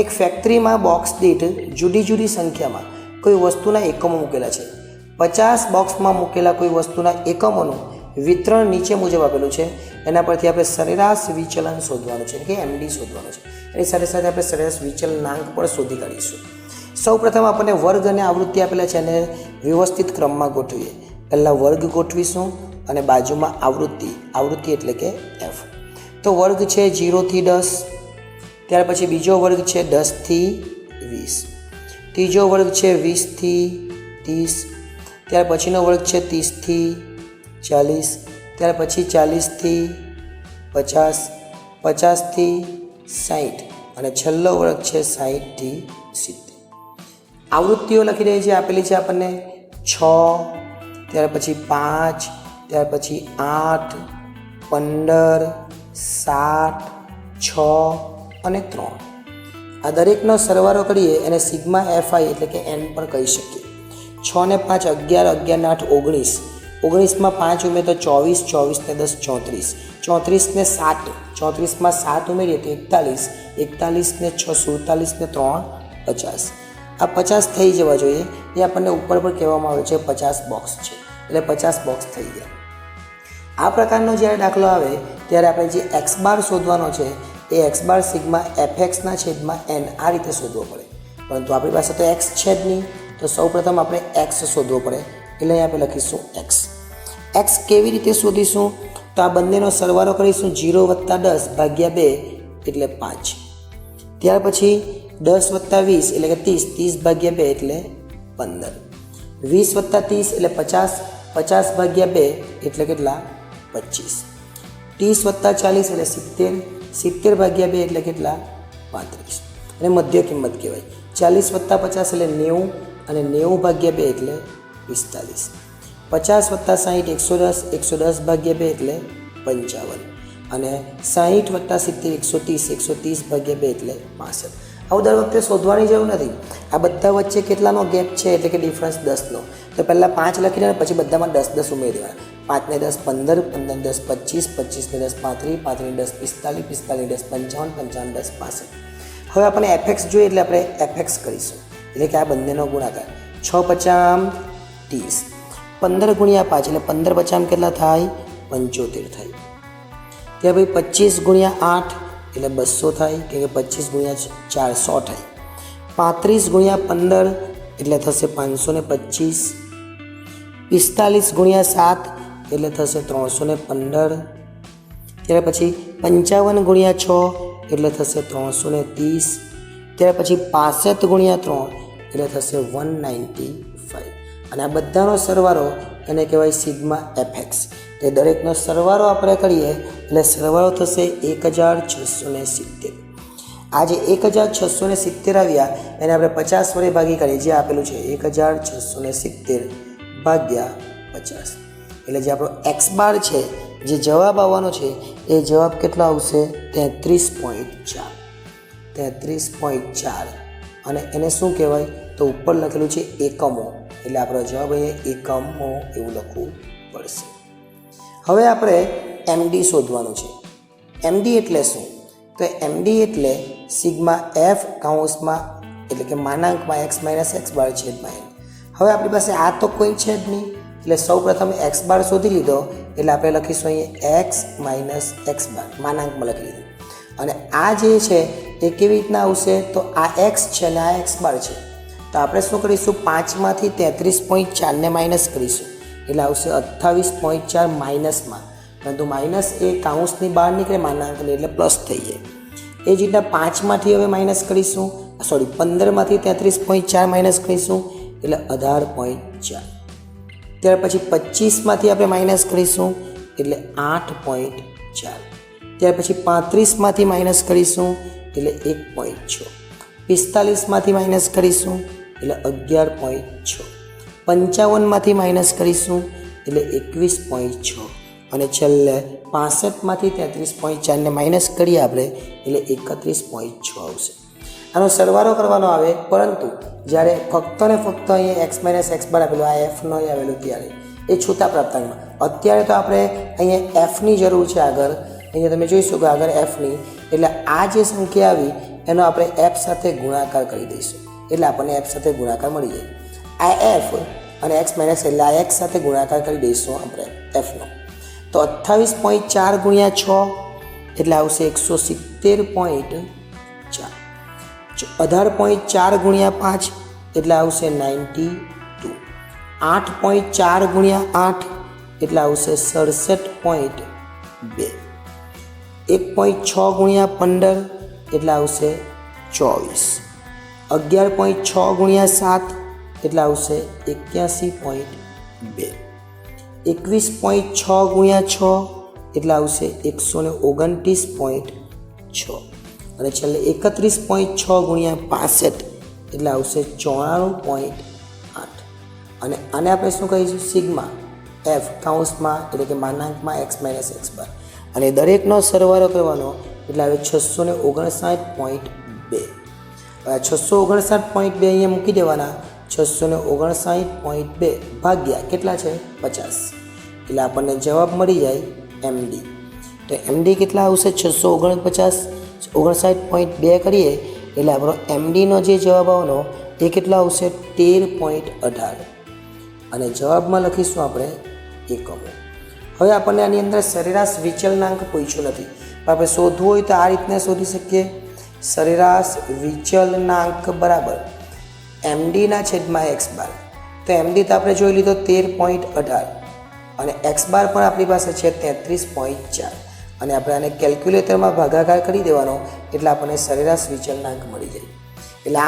એક ફેક્ટરીમાં બોક્સ દીઠ જુદી જુદી સંખ્યામાં કોઈ વસ્તુના એકમો મૂકેલા છે. 50 બોક્સમાં મૂકેલા કોઈ વસ્તુના એકમોનું વિતરણ નીચે મુજબ આપેલું છે. એના પરથી આપણે સરેરાશ વિચલન શોધવાનું છે કે એમડી શોધવાનું છે. એની સાથે સાથે આપણે સરેરાશ વિચલનાંક પણ શોધી કાઢીશું. સૌપ્રથમ આપણને વર્ગ અને આવૃત્તિ આપેલા છે અને વ્યવસ્થિત ક્રમમાં ગોઠવીએ. પહેલાં વર્ગ ગોઠવીશું અને બાજુમાં આવૃત્તિ એટલે કે એફ. તો વર્ગ છે 0 થી 10, ત્યાર પછી બીજો વર્ગ છે 10 થી 20, ત્રીજો વર્ગ છે 20 થી 30, ત્યાર પછીનો વર્ગ છે 30 થી 40, ત્યાર પછી 40 થી 50, 50 થી 60 અને છેલ્લો વર્ગ છે 60 થી 70. આવૃત્તિઓ લખી રહી છે, આપેલી છે આપણને 6, ત્યાર પછી 5, ત્યાર પછી 8, 15, 7, 6 અને 3. આ દરેકનો સરવાળો કરીએ એને સિગ્મા એફઆઈ એટલે કે એન પણ કહી શકીએ. 6 ને 5 11, 11 ને 8 19, 19માં 5 ઉમેર તો 24, 24 ને 10 34, 34 ને 7, 34માં 7 ઉમેરીએ તો 41, 41 ને 6 47 ને 3 50. આ 50 થઈ જવા જોઈએ. એ આપણને ઉપર પર કહેવામાં આવે છે 50 બોક્સ છે એટલે 50 બોક્સ થઈ ગયા. આ પ્રકારનો જ્યારે દાખલો આવે ત્યારે આપણે જે એક્સ બાર શોધવાનો છે એ એક્સ બાર સિગ્મા એફએક્સના છેદમાં એન આ રીતે શોધવો પડે. પરંતુ આપણી પાસે તો એક્સ છે જ નહીં, તો સૌપ્રથમ આપણે એક્સ શોધવો પડે. એટલે અહીં આપણે લખીશું એક્સ. એક્સ કેવી રીતે શોધીશું? તો આ બંનેનો સરવાળો કરીશું. 0 + 10 ભાગ્યા 2 એટલે 5. ત્યાર પછી 10 + 20 એટલે કે 30, 30 ભાગ્યા 2 એટલે 15, 20 + 30 એટલે 50, 50 ભાગ્યા 2 એટલે કેટલા? 25, 30 + 40 એટલે 70, 70 ભાગ્યા 2 એટલે કેટલા? 35. અને મધ્ય કિંમત કહેવાય. 40 + 50 એટલે 90 અને 90 ભાગ્યા 2 એટલે 45, 50 + 60 110, 110 ભાગ્યા 2 એટલે 55 અને 60 + 70 130, 130 ભાગ્યા 2 એટલે 65. આવું દર વખતે શોધવાની જરૂર નથી. આ બધા વચ્ચે કેટલાનો ગેપ છે એટલે કે ડિફરન્સ 10નો. તો પહેલાં 5 લખી દેવાના, પછી બધામાં 10 10 ઉમેરી દેવાના. 5 ને 10 15, 15 ને 10 25, 25 ને 10 35, 35 ને 10 45, 45 ને 10 55, 55 ને 10 65. હવે આપણે એફએક્સ જોઈએ એટલે આપણે એફએક્સ કરીશું. એટલે કે આ બંનેનો ગુણાકાર. 6 × 5 = 30, 15 × 5 એટલે 15 × 5 કેટલા થાય? 75 થાય. ત્યાર પછી 25 × 8 એટલે 200 થાય, કે 25 × 4 100 થાય. 35 × 15 એટલે થશે 525, 45 × 7 એટલે થશે 315, ત્યાર પછી 55 × 6 એટલે થશે 330, ત્યાર પછી 65 × 3 એટલે થશે 195. અને આ બધાનો સરવાળો એને કહેવાય સિગ્મા એફએક્સ. તે દરેકનો સરવાળો આપણે કરીએ એટલે સરવાળો થશે 1670. આ જે 1670 આવ્યા એને આપણે 50 વડે ભાગી કરીએ. જે આપેલું છે 1670 ભાગ્યા 50. એટલે જે આપણો એક્સ બાર છે, જે જવાબ આવવાનો છે એ જવાબ કેટલો આવશે? 33.4. 33.4. અને એને શું કહેવાય? તો ઉપર લખેલું છે એકમો, એટલે આપણો જવાબ અહીંયા એકમો એવું લખવું પડશે. હવે આપણે એમડી શોધવાનું છે. એમડી એટલે શું? તો એમડી એટલે સિગ્મા એફ કાઉન્સમાં એટલે કે માનાંકમાં એક્સ માઇનસ એક્સ બાર છેદમાં એન. હવે આપણી પાસે આ તો કોઈ છે જ નહીં, એટલે સૌ પ્રથમ એક્સ બાર શોધી લીધો એટલે આપણે લખીશું અહીંયા એક્સ માઇનસ એક્સ બાર માનાંકમાં લખી લીધું. અને આ જે છે એ કેવી રીતના આવશે? તો આ એક્સ છે અને આ એક્સ બાર છે. તો આપણે શું કરીશું? 5માંથી 33.4 ને માઇનસ કરીશું એટલે આવશે 28.4 માઇનસમાં. પરંતુ માઇનસ એ કાઉન્સની બહાર નીકળે માનાંકની એટલે પ્લસ થઈ જાય. એ જ રીતના 5માંથી હવે માઇનસ કરીશું, 15માંથી 33.4 માઇનસ કરીશું એટલે 18.4. ત્યાર પછી 25માંથી આપણે માઇનસ કરીશું એટલે 8.4. ત્યાર પછી 35માંથી માઇનસ કરીશું એટલે 1.6. 45માંથી માઇનસ કરીશું એટલે 11.6. 55માંથી માઇનસ કરીશું એટલે 21.6. અને છેલ્લે 65માંથી 33.4 ને માઇનસ કરીએ આપણે એટલે 31.6 આવશે. આનો સરવાળો કરવાનો આવે, પરંતુ જ્યારે ફક્ત ને ફક્ત અહીંયા એક્સ માઇનસ એક્સ બાર આપેલું, આ એફ ન આવેલું ત્યારે એ છૂટા પ્રાપ્તાંકમાં. અત્યારે તો આપણે અહીંયા એફની જરૂર છે. આગળ અહીંયા તમે જોઈશું કે આગળ એફની, એટલે આ જે સંખ્યા આવી એનો આપણે એફ સાથે ગુણાકાર કરી દઈશું, એટલે આપણને એફ સાથે ગુણાકાર મળી જાય. આ એફ અને એક્સ માઇનસ એટલે આ એક્સ સાથે ગુણાકાર કરી દઈશું આપણે એફનો. તો 28.4 ગુણ્યા 6 એટલે આવશે 170.4. 18.4 ગુણ્યા 5 એટલે આવશે 92. 8.4 ગુણ્યા 8 એટલે આવશે 67.2. 1.6 ગુણ્યા 15 એટલે આવશે 24. 11.6 ગુણ્યા 7 એટલે આવશે 81.2. 21.6 ગુણ્યા 6 એટલે આવશે 129.6. અને છેલ્લે 31.6 ગુણ્યા 65 એટલે આવશે 94.8. અને આને આપણે શું કહીશું? સિગ્મા એફ કાઉન્સમાં એટલે કે માનાંકમાં એક્સ માઇનસ એક્સ બાર, અને દરેકનો સરવાળો કરવાનો એટલે આવે 659.2. 659.2 અહીંયા મૂકી દેવાના. 659.2 ભાગ્યા કેટલા છે? 50. એટલે આપણને જવાબ મળી જાય એમડી. તો એમડી કેટલા આવશે? 659.2 કરીએ એટલે આપણો એમડીનો જે જવાબ આવવાનો એ કેટલા આવશે? 13.18. અને જવાબમાં લખીશું આપણે એકમો. હવે આપણને આની અંદર સરેરાશ વિચલનાંક પૂછ્યું નથી, આપણે શોધવું હોય તો આ રીતના શોધી શકીએ. સરેરાશ વિચલનાંક બરાબર એમડીના છેદમાં એક્સ બાર. તો એમડી તો આપણે જોઈ લીધો 13.18 અને એક્સ બાર પણ આપણી પાસે છે 33.4. અને આપણે આને કેલ્ક્યુલેટરમાં ભાગાકાર કરી દેવાનો એટલે આપણને સરેરાશ વિચલનાંક મળી જાય. એટલે